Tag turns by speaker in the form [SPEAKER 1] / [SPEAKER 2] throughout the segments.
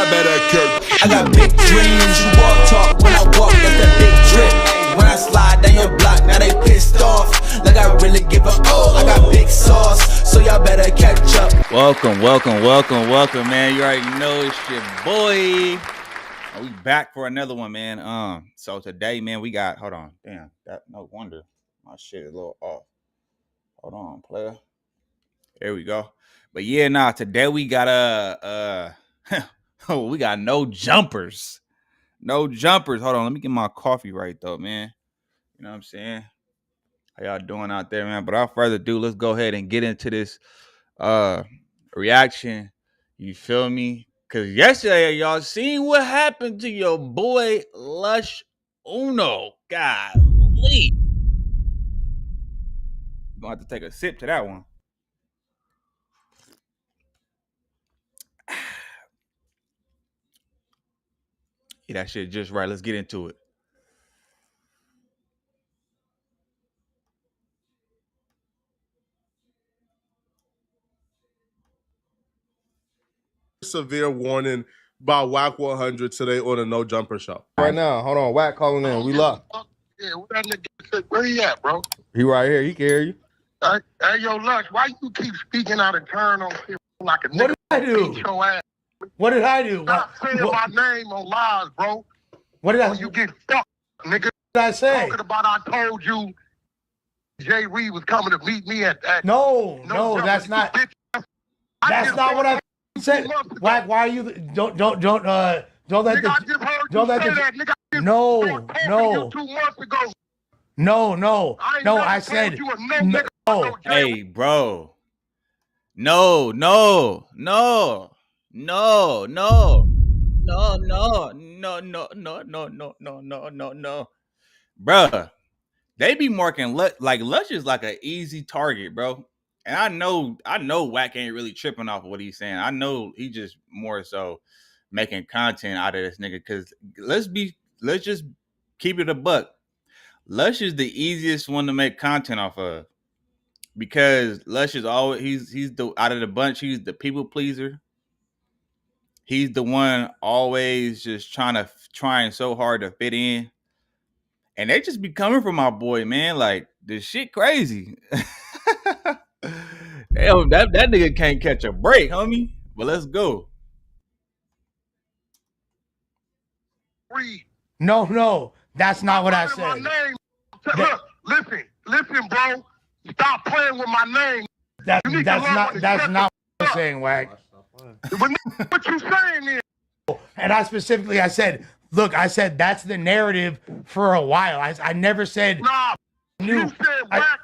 [SPEAKER 1] y'all better catch.
[SPEAKER 2] I got big dreams, you walk talk, when I walk, that's that big drip. When I slide down your block, now they pissed off, like I really give a I got big sauce, so y'all better catch up.
[SPEAKER 3] Welcome, man. You already know it's your boy. We back for another one, man. So today, man, we got, hold on, damn, that no wonder my shit is a little off. Hold on, player. There we go. But yeah, today we got we got no jumpers. No jumpers. Hold on, let me get my coffee right though, man. You know what I'm saying? How y'all doing out there, man? But without further ado, let's go ahead and get into this reaction. You feel me? Cause yesterday y'all seen what happened to your boy Lush Uno. Golly. Gonna have to take a sip to that one. Yeah, that shit just right. Let's get into it.
[SPEAKER 4] Severe warning by Wack 100 today on the No Jumper Show. Right now, hold on, Wack calling in. We live.
[SPEAKER 5] Yeah, where that nigga? Where he at, bro?
[SPEAKER 4] He right here. He can hear you.
[SPEAKER 5] Hey, yo, Lush, why you keep speaking out of turn on shit like a nigga?
[SPEAKER 6] What did I do?
[SPEAKER 5] Beat your ass.
[SPEAKER 6] What did I do?
[SPEAKER 5] Stop saying my name on lies, bro.
[SPEAKER 6] What did I?
[SPEAKER 5] Or you get fucked, nigga.
[SPEAKER 6] What did I say?
[SPEAKER 5] Talking about I told you Jay Reed was coming to meet me at
[SPEAKER 6] No,
[SPEAKER 5] Jumper.
[SPEAKER 6] that's not.
[SPEAKER 5] Bitch,
[SPEAKER 6] That's not what I said. Why are you? Don't let
[SPEAKER 5] Nigga, I
[SPEAKER 6] the.
[SPEAKER 5] just heard
[SPEAKER 6] Don't
[SPEAKER 5] you
[SPEAKER 6] let
[SPEAKER 5] say
[SPEAKER 6] the.
[SPEAKER 5] that, nigga. I just
[SPEAKER 6] No,
[SPEAKER 5] started talking to
[SPEAKER 6] no.
[SPEAKER 5] you 2 months ago.
[SPEAKER 6] No.
[SPEAKER 5] I ain't
[SPEAKER 6] No,
[SPEAKER 5] never
[SPEAKER 6] I
[SPEAKER 5] told
[SPEAKER 6] said
[SPEAKER 5] you a no, nigga.
[SPEAKER 6] no.
[SPEAKER 3] Hey, bro. No. Bruh. They be marking like Lush is like an easy target, bro. And I know Wack ain't really tripping off of what he's saying. I know he just more so making content out of this nigga. Cause let's just keep it a buck. Lush is the easiest one to make content off of. Because Lush is always he's the out of the bunch, he's the people pleaser. He's the one always just trying so hard to fit in. And they just be coming from my boy, man. Like, this shit crazy. Damn, that nigga can't catch a break, homie. But let's go.
[SPEAKER 6] No. That's not what I said.
[SPEAKER 5] My name. Look, listen, bro. Stop playing with my name.
[SPEAKER 6] That's not what I'm saying, Wack.
[SPEAKER 5] What you saying is?
[SPEAKER 6] And I said, look, I said that's the narrative for a while. I never said.
[SPEAKER 5] Nah, you said Wack.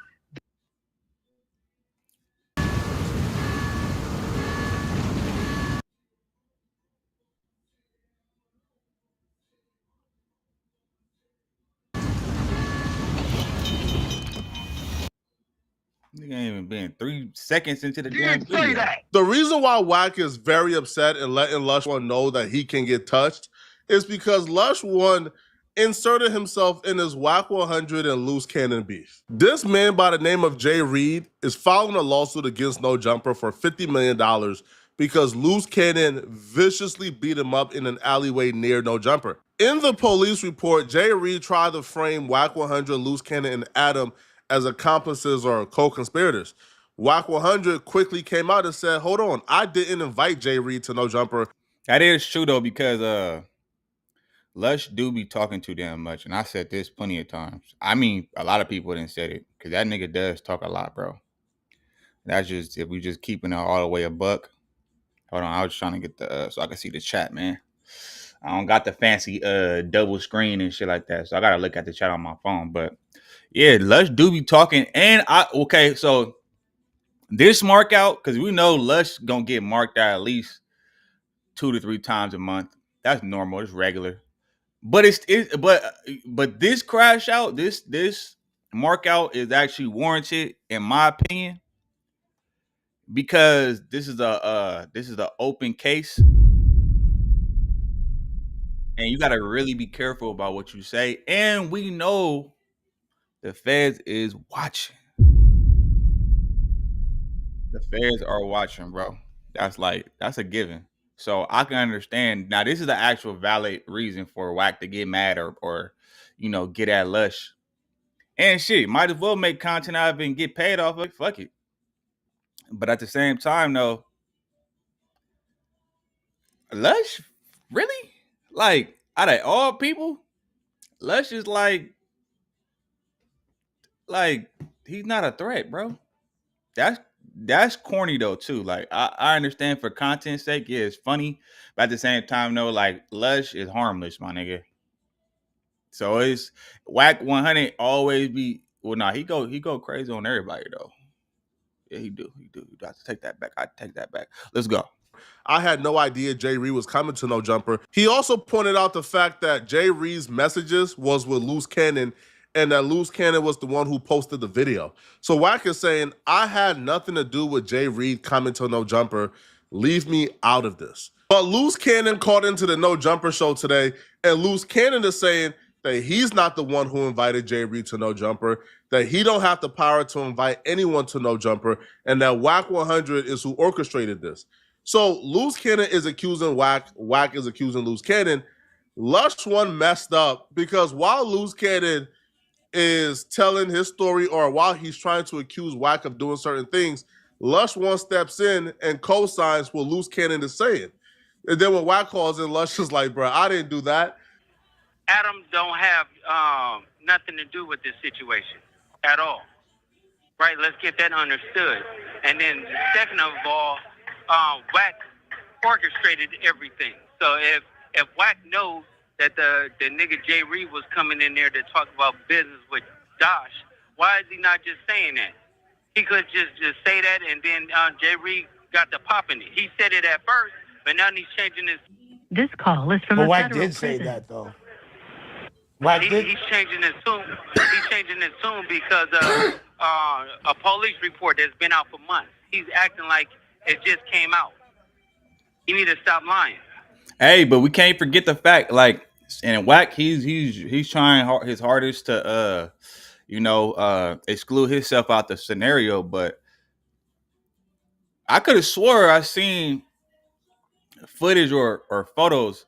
[SPEAKER 3] Nigga ain't even been 3 seconds into the
[SPEAKER 5] You
[SPEAKER 3] damn
[SPEAKER 5] didn't say
[SPEAKER 3] video.
[SPEAKER 5] that.
[SPEAKER 4] The reason why Wack is very upset and letting Lush One know that he can get touched is because Lush One inserted himself in his Wack 100 and Loose Cannon beef. This man by the name of Jay Reed is filing a lawsuit against No Jumper for $50 million because Loose Cannon viciously beat him up in an alleyway near No Jumper. In the police report, Jay Reed tried to frame Wack 100, Loose Cannon, and Adam as accomplices or co-conspirators. Wack 100 quickly came out and said, hold on, I didn't invite Jay Reed to No Jumper.
[SPEAKER 3] That is true, though, because Lush do be talking too damn much. And I said this plenty of times. I mean, a lot of people didn't say it because that nigga does talk a lot, bro. That's just, if we just keeping it all the way a buck. Hold on, I was trying to get the, so I can see the chat, man. I don't got the fancy double screen and shit like that. So I got to look at the chat on my phone. But yeah, Lush do be talking. And okay, so this mark out, because we know Lush gonna get marked out at least 2 to 3 times a month. That's normal. It's regular. But but this crash out, this mark out is actually warranted, in my opinion, because this is a open case, and you got to really be careful about what you say. And we know the feds is watching. The feds are watching, bro. That's a given. So I can understand. Now, this is the actual valid reason for Wack to get mad or get at Lush. And shit, might as well make content out of it and get paid off of it. Fuck it. But at the same time, though, Lush, really? Like, out of all people, Lush is like he's not a threat, bro. That's corny though too. Like I understand for content's sake, yeah, it's funny, but at the same time, though, like Lush is harmless, my nigga. So it's Wack 100 always be he go crazy on everybody though. Yeah, he do. You have to take that back. I take that back. Let's go.
[SPEAKER 4] I had no idea Jay Reed was coming to No Jumper. He also pointed out the fact that Jay Reed's messages was with Loose Cannon, and that Loose Cannon was the one who posted the video. So Wack is saying, I had nothing to do with Jay Reed coming to No Jumper. Leave me out of this. But Loose Cannon called into the No Jumper show today, and Loose Cannon is saying that he's not the one who invited Jay Reed to No Jumper, that he don't have the power to invite anyone to No Jumper, and that Wack 100 is who orchestrated this. So Loose Cannon is accusing Wack. Wack is accusing Loose Cannon. Lush One messed up because while Loose Cannon is telling his story, or while he's trying to accuse Wack of doing certain things, Lush One steps in and co-signs what Loose Cannon is saying. And then when Wack calls in, Lush is like, bro, I didn't do that.
[SPEAKER 1] Adam don't have nothing to do with this situation at all. Right? Let's get that understood. And then second of all, Wack orchestrated everything. So if Wack knows that the nigga Jay Reed was coming in there to talk about business with Dosh, why is he not just saying that? He could just say that, and then Jay Reed got the pop in it. He said it at first, but now he's changing his.
[SPEAKER 7] This call is from
[SPEAKER 6] But
[SPEAKER 7] a
[SPEAKER 6] Wack
[SPEAKER 7] federal
[SPEAKER 6] did say
[SPEAKER 7] prison.
[SPEAKER 6] that though. Wack did.
[SPEAKER 1] He's changing his tune. He's changing his tune because of a police report that's been out for months. He's acting like it just came out. You need to stop lying.
[SPEAKER 3] Hey, but we can't forget the fact, like, and Wack, he's trying his hardest to exclude himself out the scenario. But I could have swore I seen footage or photos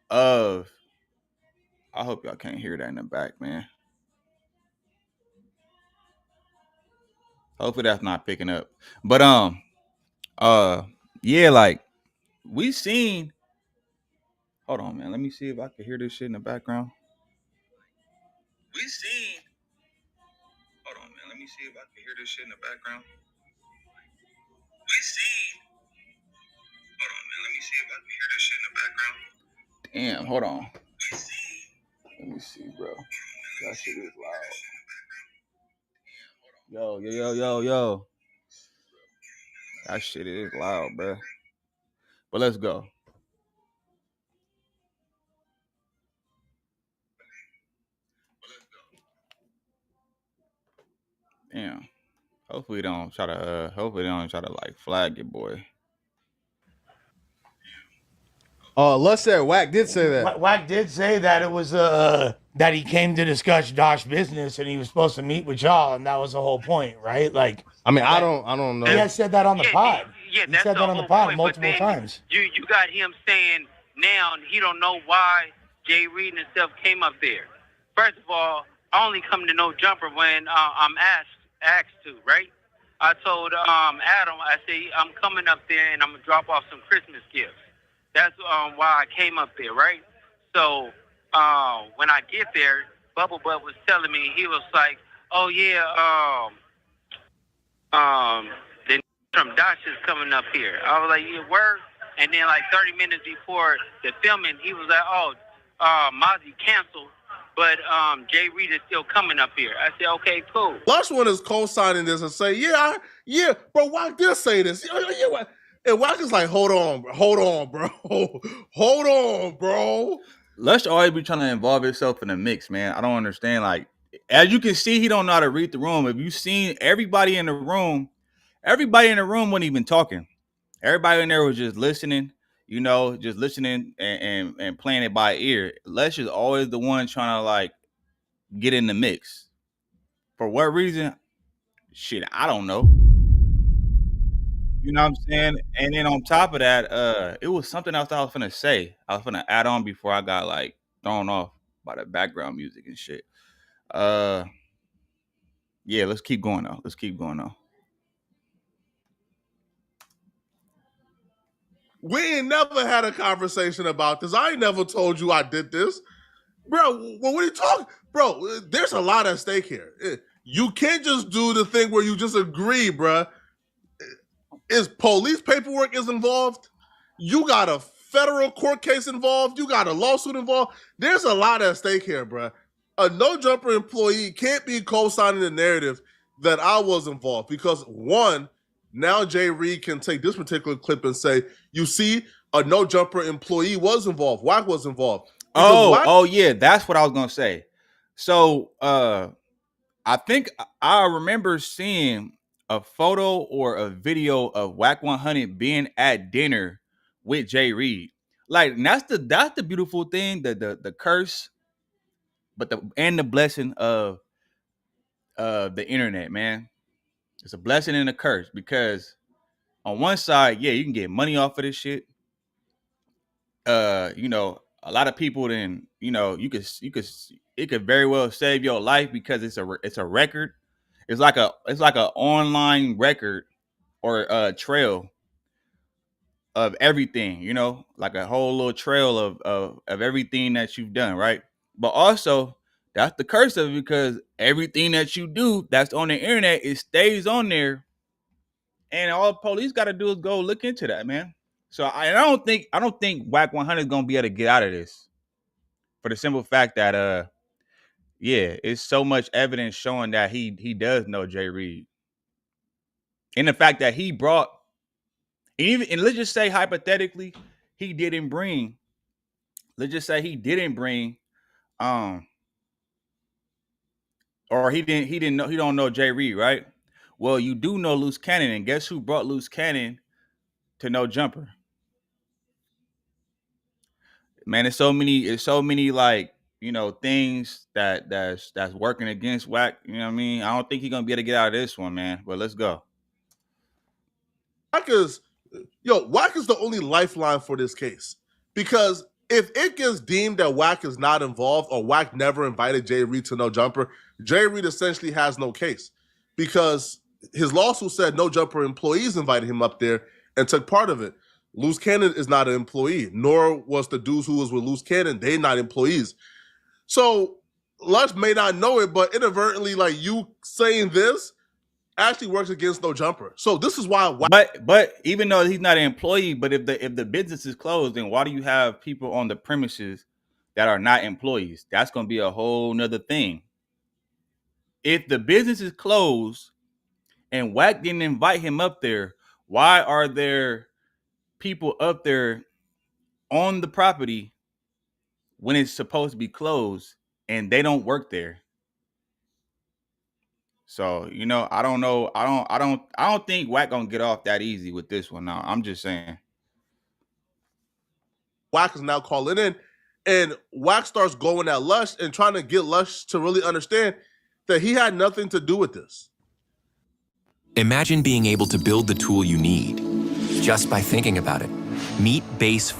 [SPEAKER 3] of. I hope y'all can't hear that in the back, man. Hopefully that's not picking up. But yeah, like we seen. Hold on, man. Let me see if I can hear this shit in the background. We seen. Hold on, man. Let me see if I can hear this shit in the background. We seen. Hold on, man. Let me see if I can hear this shit in the background. Damn, hold on. We seen. Let me see, bro. That shit is loud. Yo. That shit is loud, bro. But let's go. Damn. Hopefully they don't try to like flag your boy.
[SPEAKER 8] Lush said Wack did say that.
[SPEAKER 6] Wack did say that it was that he came to discuss Dosh business and he was supposed to meet with y'all, and that was the whole point, right? Like,
[SPEAKER 8] I mean, I don't know.
[SPEAKER 6] He has said that on the pod.
[SPEAKER 1] Yeah,
[SPEAKER 6] He
[SPEAKER 1] that's
[SPEAKER 6] said that on the pod multiple times.
[SPEAKER 1] You got him saying now he don't know why Jay Reed and stuff came up there. First of all, I only come to No Jumper when I'm asked to, right? I told Adam, I say I'm coming up there and I'm gonna drop off some Christmas gifts. That's why I came up there, right? So when I get there, Bubble Butt was telling me, he was like, oh yeah, the from Dosh is coming up here. I was like, yeah, word. And then like 30 minutes before the filming, he was like, oh, Mozzie canceled, but Jay Reed is still coming up here. I said, okay, cool.
[SPEAKER 4] Lush One is co-signing this and say, yeah, bro, Wack did say this. Yeah. And Wack is like, hold on, bro. Hold on, bro.
[SPEAKER 3] Lush always be trying to involve himself in the mix, man. I don't understand. Like, as you can see, he don't know how to read the room. If you seen everybody in the room wasn't even talking. Everybody in there was just listening, and playing it by ear. Lush is always the one trying to like get in the mix. For what reason? Shit, I don't know. You know what I'm saying? And then on top of that, it was something else I was finna say. I was finna add on before I got like thrown off by the background music and shit. Uh, yeah, let's keep going though. Let's keep going though.
[SPEAKER 4] We ain't never had a conversation about this. I ain't never told you I did this. Bro, what are you talking? Bro, there's a lot at stake here. You can't just do the thing where you just agree, bro. Is police paperwork is involved? You got a federal court case involved? You got a lawsuit involved? There's a lot at stake here, bro. A no-jumper employee can't be co-signing the narrative that I was involved because, one, now Jay Reed can take this particular clip and say, you see, a no-jumper employee was involved. Wack was involved.
[SPEAKER 3] Oh yeah, that's what I was gonna say. So I think I remember seeing a photo or a video of Wack 100 being at dinner with Jay Reed. Like that's the beautiful thing, the curse, but the blessing of the internet, man. It's a blessing and a curse because on one side, yeah, you can get money off of this shit. You know, a lot of people then, you know, it could very well save your life because it's a record. It's like a online record or a trail of everything, you know, like a whole little trail of everything that you've done, right? But also that's the curse of it because everything that you do that's on the internet, it stays on there. And all the police got to do is go look into that, man. So I don't think Wack 100 is gonna be able to get out of this for the simple fact that yeah, it's so much evidence showing that he does know Jay Reed, and the fact that he brought and let's just say hypothetically he didn't bring, let's just say he didn't bring or he didn't know, he don't know Jay Reed, right? Well, you do know Loose Cannon, and guess who brought Loose Cannon to No Jumper? Man, it's so many like, you know, things that's working against Wack. You know what I mean? I don't think he's gonna be able to get out of this one, man. But let's go.
[SPEAKER 4] Wack is the only lifeline for this case. Because if it gets deemed that Wack is not involved or Wack never invited Jay Reed to No Jumper, Jay Reed essentially has no case. Because his lawsuit said No Jumper employees invited him up there and took part of it. Loose Cannon is not an employee, nor was the dudes who was with Loose Cannon. They're not employees. So Lush may not know it, but inadvertently, like you saying this actually works against No Jumper. So this is why.
[SPEAKER 3] But even though he's not an employee, but if the business is closed, then why do you have people on the premises that are not employees? That's gonna be a whole nother thing. If the business is closed and Wack didn't invite him up there, why are there people up there on the property when it's supposed to be closed and they don't work there? So, you know, I don't know. I don't think Wack gonna get off that easy with this one. Now, I'm just saying.
[SPEAKER 4] Wack is now calling in, and Wack starts going at Lush and trying to get Lush to really understand that he had nothing to do with this.
[SPEAKER 7] Imagine being able to build the tool you need just by thinking about it. Meet Base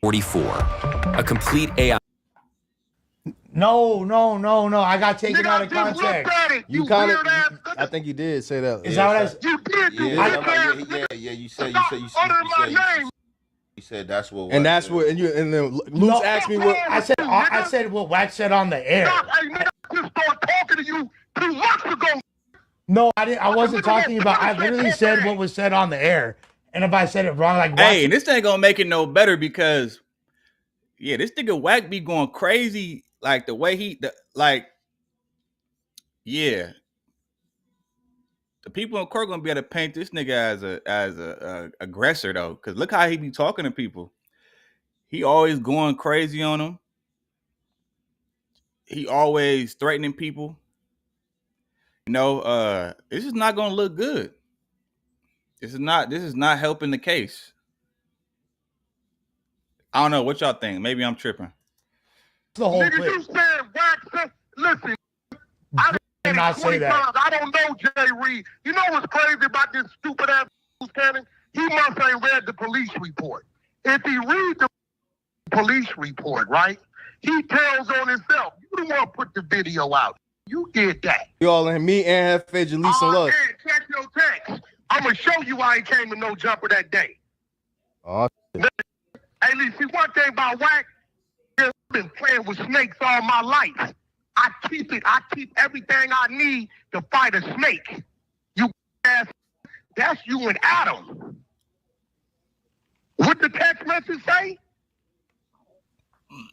[SPEAKER 7] 44, a complete AI.
[SPEAKER 6] No. I got taken out of context.
[SPEAKER 8] You kind of, I think you did say that.
[SPEAKER 6] Is that what I said?
[SPEAKER 5] You did.
[SPEAKER 9] Yeah. You said that's what.
[SPEAKER 8] And that's what. And then Luce asked me what
[SPEAKER 6] I said what Wack said on the air.
[SPEAKER 5] I just started talking to you 2 months ago.
[SPEAKER 6] No, I didn't. I wasn't talking about. I literally said what was said on the air. And if I said it wrong, like
[SPEAKER 3] hey, and this ain't gonna make it no better because, yeah, this nigga Wack be going crazy. Like the way yeah, the people in court gonna be able to paint this nigga as a aggressor though, because look how he be talking to people. He always going crazy on them. He always threatening people. You know, this is not gonna look good. This is not helping the case. I don't know what y'all think. Maybe I'm tripping.
[SPEAKER 6] the whole
[SPEAKER 5] Nigga,
[SPEAKER 6] clip.
[SPEAKER 5] you said Wack. Listen, I
[SPEAKER 6] did not say that.
[SPEAKER 5] times. I don't know Jay Reed. You know what's crazy about this stupid ass Loose Cannon, he must ain't read the police report. If he read the police report, right, he tells on himself. You the one put the video out. You did that.
[SPEAKER 8] Y'all and me and Hefe, Jalise and Lush.
[SPEAKER 5] Check your text. I'm going to show you why he came to No Jumper that day.
[SPEAKER 8] Oh, shit.
[SPEAKER 5] Hey, Lee, see one thing about Wack, I've been playing with snakes all my life. I keep everything I need to fight a snake. You ass, that's you and Adam. What the text message say?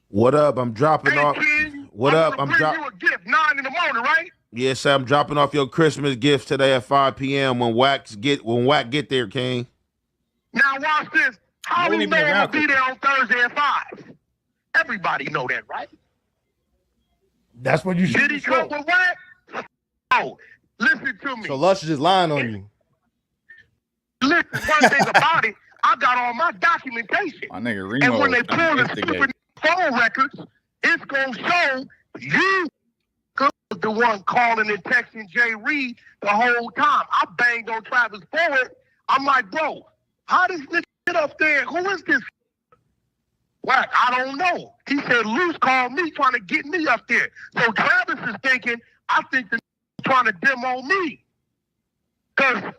[SPEAKER 9] What up? I'm dropping
[SPEAKER 5] Hey,
[SPEAKER 9] off.
[SPEAKER 5] kid,
[SPEAKER 9] What up?
[SPEAKER 5] I'm dropping you a gift 9 in the morning, right?
[SPEAKER 9] Yes, sir. I'm dropping off your Christmas gift today at 5 p.m. when Wack get there, King.
[SPEAKER 5] Now watch this. How
[SPEAKER 3] Wouldn't
[SPEAKER 5] we
[SPEAKER 3] he be
[SPEAKER 5] know I'm
[SPEAKER 3] around
[SPEAKER 5] gonna be there on Thursday at 5? Everybody know that, right?
[SPEAKER 6] That's what you should
[SPEAKER 5] Did he come with Wack? Oh, listen to me.
[SPEAKER 8] So Lush is just lying on you.
[SPEAKER 5] Listen, one thing about it, I got all my documentation.
[SPEAKER 3] My nigga Remo.
[SPEAKER 5] And when they pull the
[SPEAKER 3] instigate.
[SPEAKER 5] stupid phone records, it's gonna show you was the one calling and texting Jay Reed the whole time. I banged on Travis Forward. I'm like, bro, how does this get up there? Who is this? Wack, I don't know. He said Luce called me trying to get me up there. So Travis is thinking, I think the trying to demo me. Because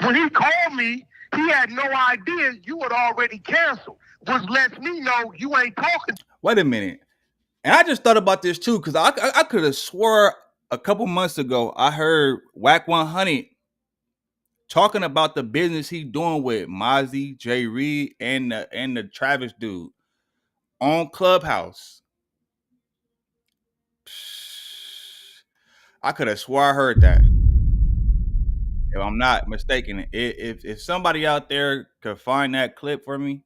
[SPEAKER 5] when he called me, he had no idea you had already canceled, which lets me know you ain't talking.
[SPEAKER 3] Wait a minute. And I just thought about this too, because I could have swore a couple months ago I heard Wack 100 talking about the business he doing with Mozzie, Jay Reed, and the Travis dude on Clubhouse. I could have swore I heard that. If I'm not mistaken, if somebody out there could find that clip for me,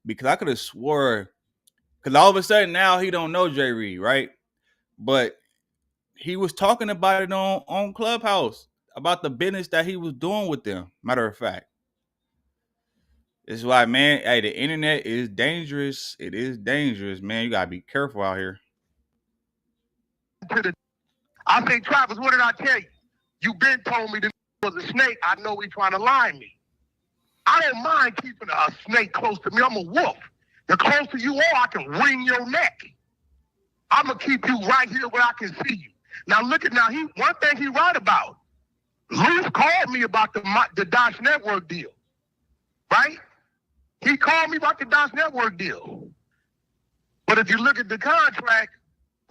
[SPEAKER 3] because I could have swore, because all of a sudden now he don't know Jay Reed, right? But he was talking about it on Clubhouse about the business that he was doing with them. Matter of fact, this is why, man. Hey, the internet is dangerous. It is dangerous, man. You gotta be careful out here.
[SPEAKER 5] I say, Travis, what did I tell you? You been told me this was a snake. I know he trying to lie me. I don't mind keeping a snake close to me. I'm a wolf. The closer you are, I can wring your neck. I'm gonna keep you right here where I can see you. Now look at one thing he right about. Luce called me about the Dodge Network deal, right? He called me about the Dodge Network deal. But if you look at the contract,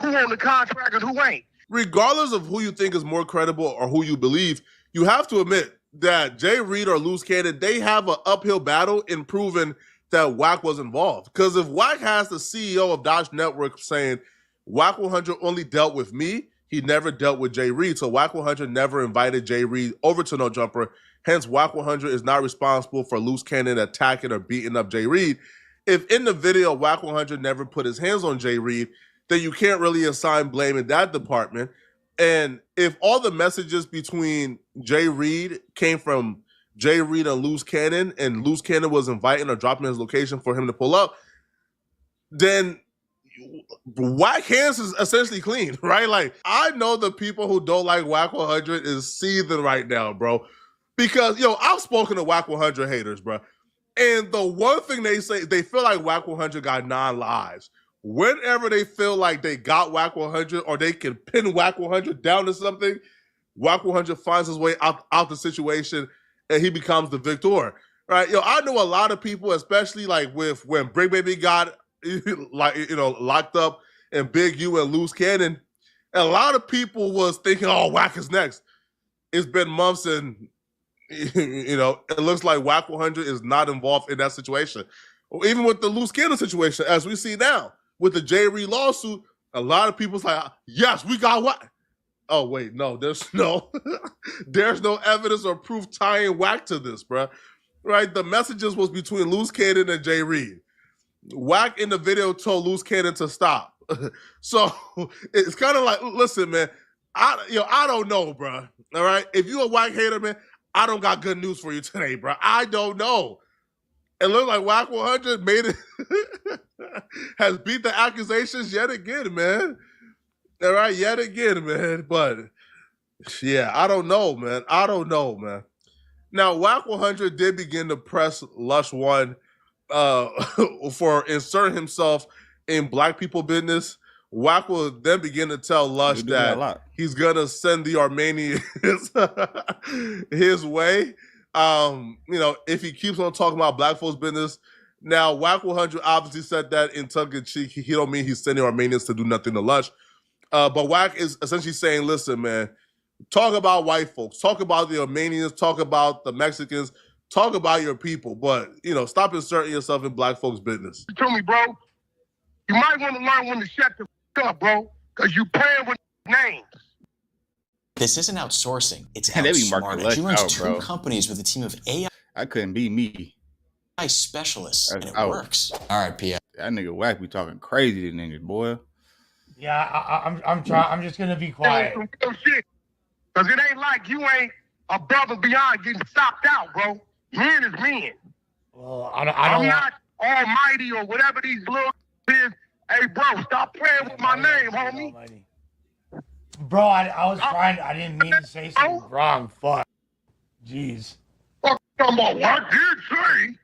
[SPEAKER 5] who on the contract and who ain't?
[SPEAKER 4] Regardless of who you think is more credible or who you believe, you have to admit that Jay Reed or Loose Cannon, they have an uphill battle in proving that Wack was involved. Because if Wack has the CEO of Dodge Network saying, Wack 100 only dealt with me, he never dealt with Jay Reed. So Wack 100 never invited Jay Reed over to No Jumper. Hence, Wack 100 is not responsible for Loose Cannon attacking or beating up Jay Reed. If in the video Wack 100 never put his hands on Jay Reed, then you can't really assign blame in that department. And if all the messages between Jay Reed came from Jay Reed and Loose Cannon was inviting or dropping his location for him to pull up, then Wack hands is essentially clean, right? Like, I know the people who don't like Wack 100 is seething right now, bro. Because, I've spoken to Wack 100 haters, bro. And the one thing they say, they feel like Wack 100 got 9 lives. Whenever they feel like they got Wack 100 or they can pin Wack 100 down to something, Wack 100 finds his way out the situation and he becomes the victor, right? I know a lot of people, especially like when Brick Baby got locked up and Big U and Loose Cannon, a lot of people was thinking, oh, Wack is next. It's been months and, it looks like Wack 100 is not involved in that situation. Or even with the Loose Cannon situation, as we see now, with the Jay Reed lawsuit, a lot of people's like, yes, we got Wack. Oh, wait, no, there's no evidence or proof tying Wack to this, bro. Right? The messages was between Loose Cannon and Jay Reed. Wack in the video told Loose Cannon to stop. So it's kind of like, listen, man, I don't know, bro. All right? If you a Wack hater, man, I don't got good news for you today, bro. I don't know. It looks like Wack 100 made it, has beat the accusations yet again, man. All right, yet again, man. But, yeah, I don't know, man. Now, Wack 100 did begin to press Lush One for inserting himself in black people business. Wack will then begin to tell Lush that he's gonna send the Armenians his way. If he keeps on talking about black folks' business. Now, Wack 100 obviously said that in tongue in cheek. He don't mean he's sending Armenians to do nothing to Lush. But Wack is essentially saying, listen, man, talk about white folks, talk about the Armenians, talk about the Mexicans, talk about your people, but, stop inserting yourself in black folks' business.
[SPEAKER 5] To me, bro, you might want to learn when to shut the up, bro, because you playing with names.
[SPEAKER 10] This isn't outsourcing. It's
[SPEAKER 3] outsmarting.
[SPEAKER 10] She runs two companies with a team of AI.
[SPEAKER 3] I couldn't be me.
[SPEAKER 10] Specialists, and it works. All right, P.I.
[SPEAKER 3] That nigga Wack be talking crazy to niggas, boy.
[SPEAKER 6] Yeah, I'm trying. I'm just gonna be quiet.
[SPEAKER 5] Because it ain't like you ain't above and beyond getting stopped out, bro. Men is men.
[SPEAKER 6] Well, I'm
[SPEAKER 5] not almighty or whatever these little is. Hey, bro, stop playing with my name, homie.
[SPEAKER 6] Almighty. Bro, I was trying. I didn't mean to say something wrong. Fuck. Jeez.
[SPEAKER 5] Fuck, talking about what I did say.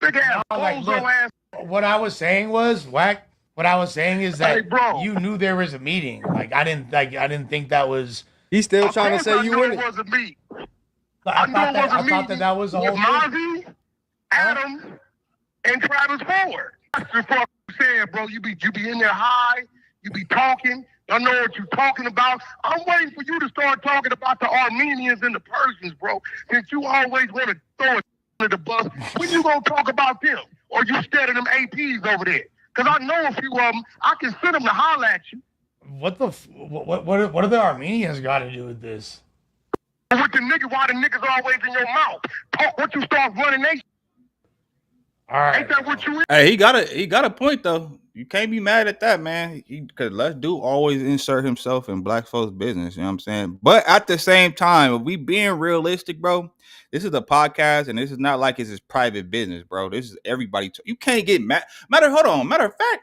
[SPEAKER 5] Big ass, ass.
[SPEAKER 6] What I was saying was, Wack. What I was saying is that you knew there was a meeting. Like I didn't think that was.
[SPEAKER 8] He's still trying to say you in it.
[SPEAKER 5] It wasn't me.
[SPEAKER 6] I thought that was the whole
[SPEAKER 5] thing. Adam, and Travis Ford. That's what I'm saying, bro. You be in there high. You be talking. I know what you're talking about. I'm waiting for you to start talking about the Armenians and the Persians, bro. Since you always want to throw it under the bus, when you gonna talk about them? Or you scared of them APs over there? Because I know a few of them. I can send them to holler at you.
[SPEAKER 6] What do the Armenians got to do with this?
[SPEAKER 5] With the niggas, why the niggas always in your mouth? Talk what you start running nation.
[SPEAKER 6] All right.
[SPEAKER 5] Ain't that what you is?
[SPEAKER 3] Hey, he got a point though. You can't be mad at that, man. Because Let's Do always insert himself in black folks' business. You know what I'm saying? But at the same time, if we being realistic, bro, this is a podcast, and this is not like it's his private business, bro. This is everybody. You can't get mad. Matter of fact,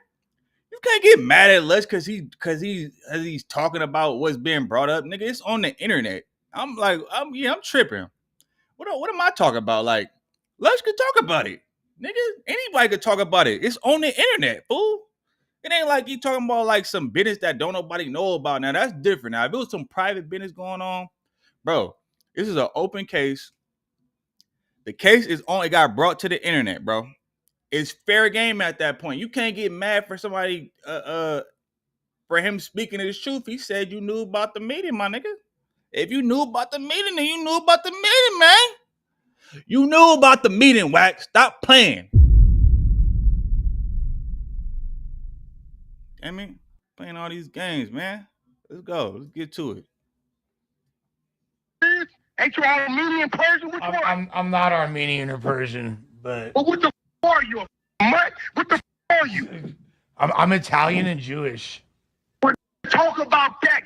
[SPEAKER 3] you can't get mad at Lush because he's talking about what's being brought up, nigga. It's on the internet. I'm tripping. What am I talking about? Like, Lush could talk about it, nigga. Anybody could talk about it. It's on the internet, fool. It ain't like you talking about like some business that don't nobody know about. Now that's different. Now if it was some private business going on, bro, this is an open case. The case is only got brought to the internet, bro. It's fair game at that point. You can't get mad for somebody for him speaking his truth. He said you knew about the meeting, my nigga. If you knew about the meeting, then you knew about the meeting, man. You knew about the meeting, Wack. Stop playing. I mean, playing all these games, man. Let's go. Let's get to it.
[SPEAKER 5] Ain't you Armenian Persian? Which one?
[SPEAKER 6] I'm not Armenian or Persian, but.
[SPEAKER 5] Well, what the f are you? What the f are you?
[SPEAKER 6] I'm Italian and Jewish.
[SPEAKER 5] Talk about that.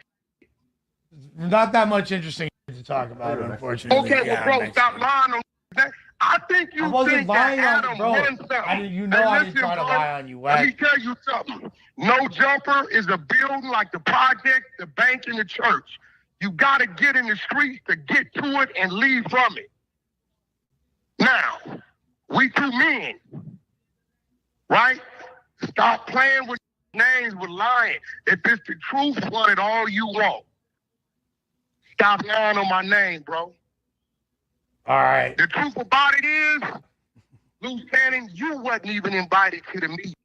[SPEAKER 6] Not that much interesting to talk about, unfortunately.
[SPEAKER 5] Okay, well, bro, stop lying on that. I think you think that Adam won something.
[SPEAKER 6] I didn't try to lie on you, Wack.
[SPEAKER 5] Let me tell you something. No Jumper is a building like the project, the bank, and the church. You got to get in the streets to get to it and leave from it. Now, we two men, right? Stop playing with names, with lying. If it's the truth, run it all you want. Stop lying on my name, bro.
[SPEAKER 6] All right.
[SPEAKER 5] The truth about it is, Loose Cannon, you wasn't even invited to the meeting.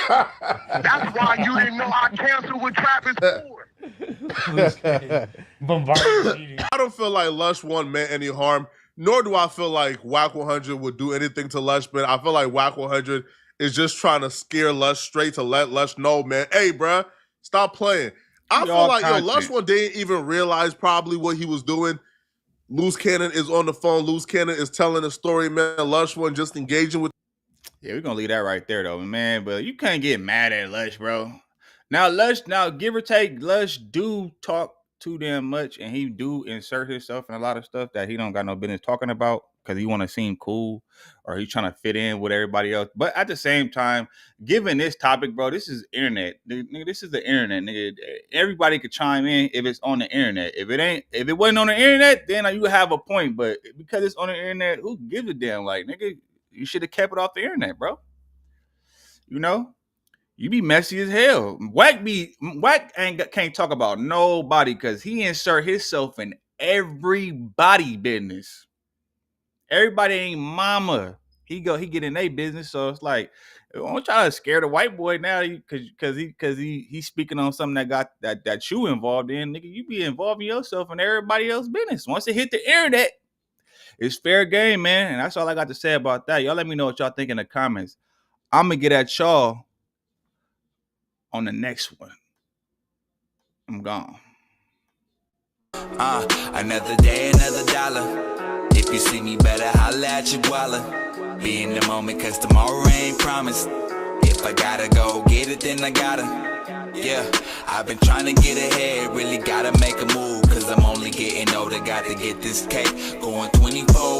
[SPEAKER 5] That's why you didn't know I canceled with Travis Ford.
[SPEAKER 4] I don't feel like Lush One meant any harm, nor do I feel like Wack 100 would do anything to Lush, man. I feel like Wack 100 is just trying to scare Lush straight to let Lush know, man, hey, bruh, stop playing. I feel like Lush One didn't even realize probably what he was doing. Loose Cannon is on the phone. Loose Cannon is telling a story, man. Lush One just engaging with.
[SPEAKER 3] Yeah, we're gonna leave that right there, though, man. But you can't get mad at Lush, bro. Now, give or take, Lush do talk too damn much, and he do insert himself in a lot of stuff that he don't got no business talking about because he want to seem cool or he's trying to fit in with everybody else. But at the same time, given this topic, bro, this is internet. Nigga, this is the internet, nigga. Everybody could chime in if it's on the internet. If it wasn't on the internet, then you have a point. But because it's on the internet, who gives a damn? Like, nigga, you should have kept it off the internet, bro. You know? You be messy as hell. Wack can't talk about nobody because he insert himself in everybody business. Everybody ain't mama. He get in their business, so it's like, don't try to scare the white boy now because he's speaking on something that you involved in. Nigga, you be involving yourself in everybody else's business. Once it hit the internet, it's fair game, man. And that's all I got to say about that. Y'all let me know what y'all think in the comments. I'm gonna get at y'all on the next one. I'm gone.
[SPEAKER 2] Another day, another dollar. If you see me, better holla at your guala. Be in the moment, cause tomorrow ain't promised. If I gotta go get it, then I gotta. Yeah, I've been trying to get ahead, really gotta make a move. Cause I'm only getting older, got to get this cake. Going 24